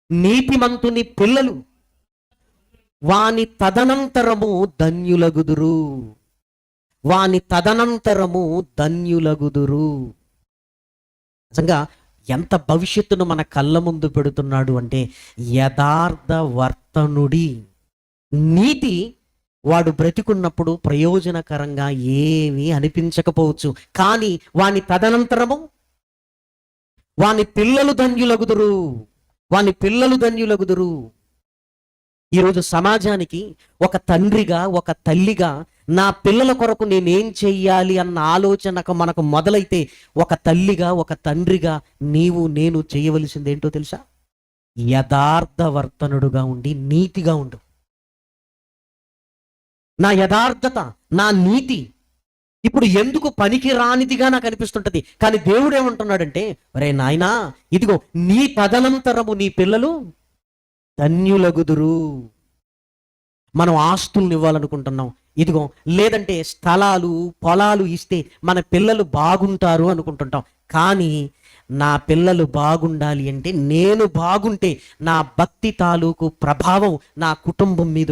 నీతిమంతుని పిల్లలు వాని తదనంతరము ధన్యులగుదురు. వాని తదనంతరము ధన్యులగుదురు. నిజంగా ఎంత భవిష్యత్తును మన కళ్ళ ముందు పెడుతున్నాడు అంటే, యథార్థ వర్తనుడి నీతి వాడు బ్రతికున్నప్పుడు ప్రయోజనకరంగా ఏమీ అనిపించకపోవచ్చు, కానీ వాని తదనంతరము వాని పిల్లలు ధన్యులగుదురు. వాని పిల్లలు ధన్యులగుదురు. ఈరోజు సమాజానికి ఒక తండ్రిగా, ఒక తల్లిగా నా పిల్లల కొరకు నేనేం చెయ్యాలి అన్న ఆలోచన మనకు మొదలైతే, ఒక తల్లిగా, ఒక తండ్రిగా నీవు నేను చేయవలసింది ఏంటో తెలుసా? యథార్థవర్తనుడుగా ఉండి నీతిగా ఉండు. నా యథార్థత, నా నీతి ఇప్పుడు ఎందుకు పనికి రానిదిగా నాకు అనిపిస్తుంటది, కానీ దేవుడు ఏమంటున్నాడంటే, ఒరే నాయనా, ఇదిగో నీ తదనంతరము నీ పిల్లలు ధన్యులగుదురు. మనం ఆస్తుల్ని ఇవ్వాలనుకుంటున్నాం, ఇదిగో, లేదంటే స్థలాలు పొలాలు ఇస్తే మన పిల్లలు బాగుంటారు అనుకుంటుంటాం. కానీ నా పిల్లలు బాగుండాలి అంటే నేను బాగుంటే నా భక్తి తాలూకు ప్రభావం నా కుటుంబం మీద